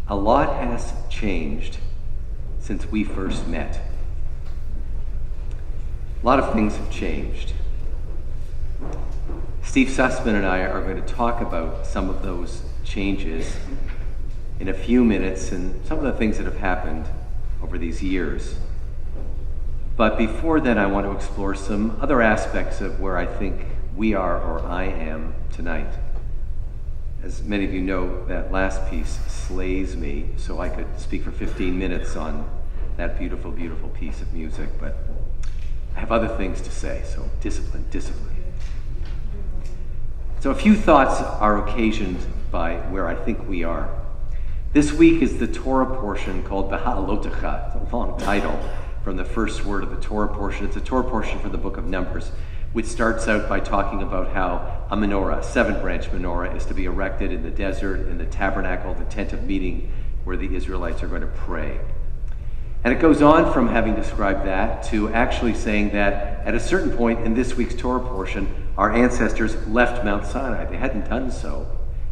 A lot has changed since we first met. A lot of things have changed. Steve Sussman and I are going to talk about some of those changes in a few minutes and some of the things that have happened over these years. But before then, I want to explore some other aspects of where I think we are, or I am, tonight. As many of you know, that last piece slays me, so I could speak for 15 minutes on that beautiful, beautiful piece of music, but I have other things to say, so discipline. So a few thoughts are occasioned by where I think we are. This week is the Torah portion called Beha'alotecha. It's a long title from the first word of the Torah portion. It's a Torah portion from the book of Numbers, which starts out by talking about how a menorah, a 7-branch menorah, is to be erected in the desert, in the tabernacle, the tent of meeting, where the Israelites are going to pray. And it goes on from having described that to actually saying that at a certain point in this week's Torah portion, our ancestors left Mount Sinai. They hadn't done so.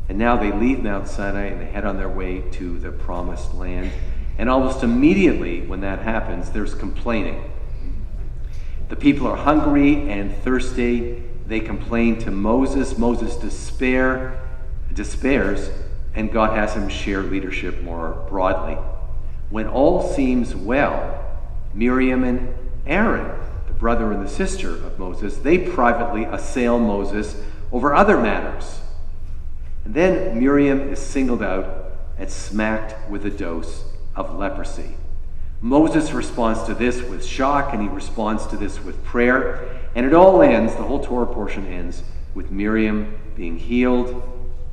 And now they leave Mount Sinai and they head on their way to the promised land. And almost immediately when that happens, there's complaining. The people are hungry and thirsty. They complain to Moses. Moses despairs, and God has him share leadership more broadly. When all seems well, Miriam and Aaron, the brother and the sister of Moses, they privately assail Moses over other matters. And then Miriam is singled out and smacked with a dose of leprosy. Moses responds to this with shock, and he responds to this with prayer. And it all ends, the whole Torah portion ends, with Miriam being healed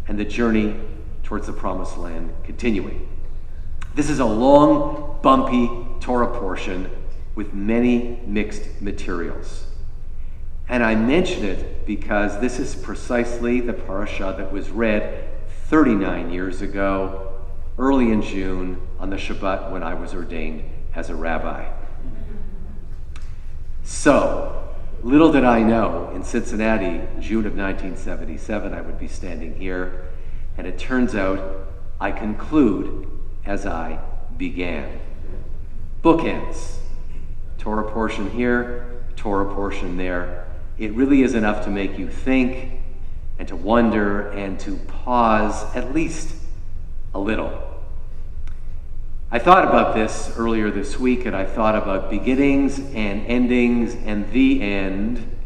and the journey towards the promised land continuing. This is a long, bumpy Torah portion with many mixed materials. And I mention it because this is precisely the parasha that was read 39 years ago, early in June, on the Shabbat when I was ordained as a rabbi. So, little did I know, in Cincinnati, June of 1977, I would be standing here, and it turns out I conclude as I began. Bookends. Torah portion here, Torah portion there. It really is enough to make you think and to wonder and to pause at least a little. I thought about this earlier this week, and I thought about beginnings and endings and the end,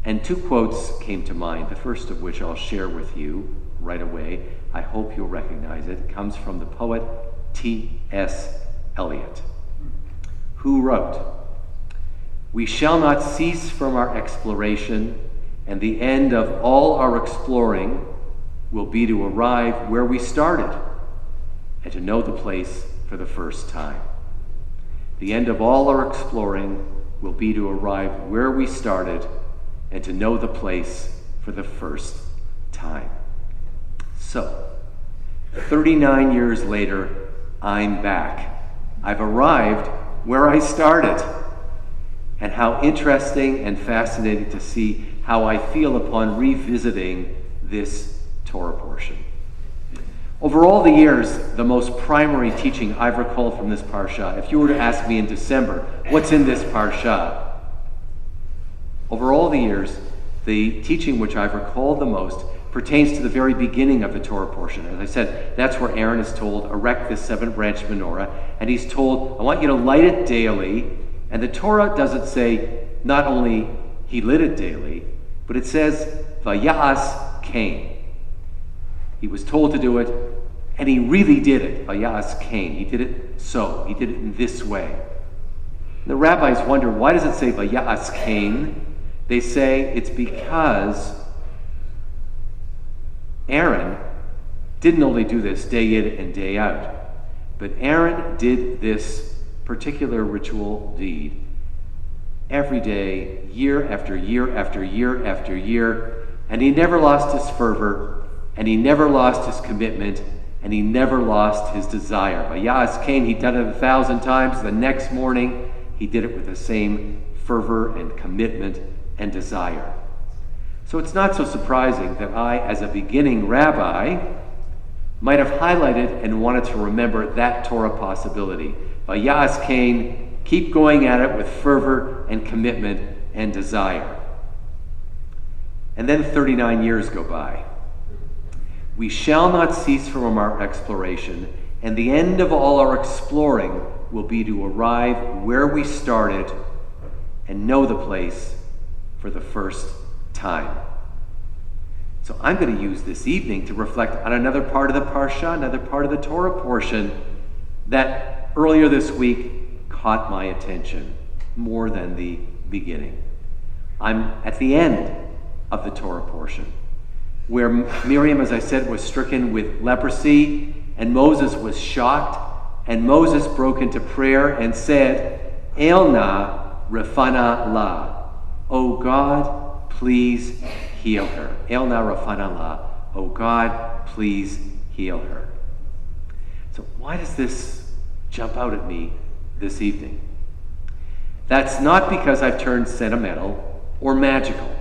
and 2 quotes came to mind, the first of which I'll share with you right away. I hope you'll recognize it. It comes from the poet T.S. Eliot, who wrote, "We shall not cease from our exploration, and the end of all our exploring will be to arrive where we started and to know the place for the first time." The end of all our exploring will be to arrive where we started and to know the place for the first time. So, 39 years later, I'm back. I've arrived where I started. And how interesting and fascinating to see how I feel upon revisiting this Torah portion. Over all the years, the most primary teaching I've recalled from this parsha, if you were to ask me in December, what's in this parsha? Over all the years, the teaching which I've recalled the most pertains to the very beginning of the Torah portion. As I said, that's where Aaron is told, erect this 7-branch menorah, and he's told, I want you to light it daily. And the Torah doesn't say not only he lit it daily, but it says, Vayas Cain. He was told to do it, and he really did it. Vayas Cain. He did it so. He did it in this way. The rabbis wonder, why does it say Vayas Cain? They say it's because Aaron didn't only do this day in and day out, but Aaron did this particular ritual deed every day, year after year after year after year, and he never lost his fervor, and he never lost his commitment, and he never lost his desire. Vayas Cain, he'd done it 1,000 times. The next morning, he did it with the same fervor and commitment and desire. So it's not so surprising that I, as a beginning rabbi, might have highlighted and wanted to remember that Torah possibility. Vayas Cain, keep going at it with fervor and commitment and desire. And then 39 years go by. We shall not cease from our exploration, and the end of all our exploring will be to arrive where we started and know the place for the first time. So I'm going to use this evening to reflect on another part of the Parsha, another part of the Torah portion that earlier this week caught my attention more than the beginning. I'm at the end of the Torah portion, where Miriam, as I said, was stricken with leprosy, and Moses was shocked, and Moses broke into prayer and said, Elna Rafana La, O God, please heal her. Elna Rafana La, O God, please heal her. So why does this jump out at me this evening? That's not because I've turned sentimental or magical.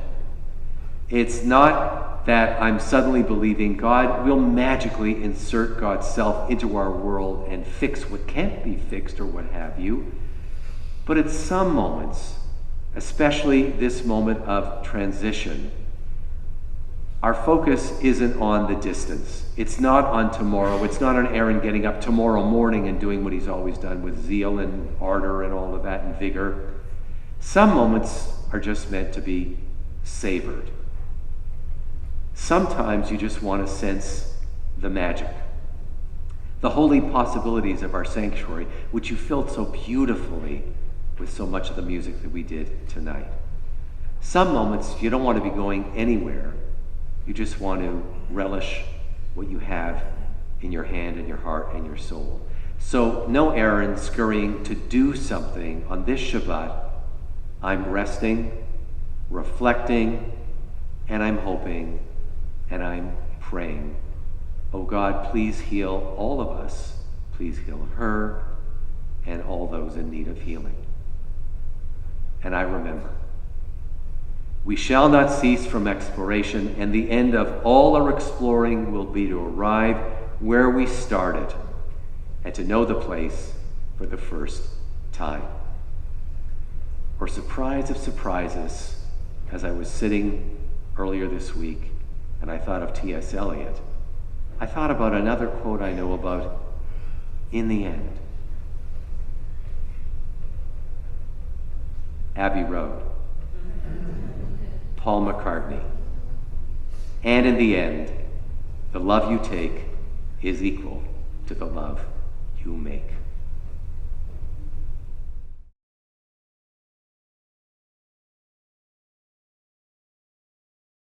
It's not that I'm suddenly believing God will magically insert God's self into our world and fix what can't be fixed or what have you. But at some moments, especially this moment of transition, our focus isn't on the distance. It's not on tomorrow. It's not on Aaron getting up tomorrow morning and doing what he's always done with zeal and ardor and all of that and vigor. Some moments are just meant to be savored. Sometimes you just want to sense the magic, the holy possibilities of our sanctuary, which you filled so beautifully with so much of the music that we did tonight. Some moments you don't want to be going anywhere. You just want to relish what you have in your hand and your heart and your soul. So no Aaron scurrying to do something on this Shabbat. I'm resting, reflecting, and I'm hoping, and I'm praying. Oh God, please heal all of us. Please heal her and all those in need of healing. And I remember, we shall not cease from exploration, and the end of all our exploring will be to arrive where we started and to know the place for the first time. Or surprise of surprises, as I was sitting earlier this week and I thought of T.S. Eliot, I thought about another quote I know about, in the end. Abbey Road. Paul McCartney. And in the end, the love you take is equal to the love you make.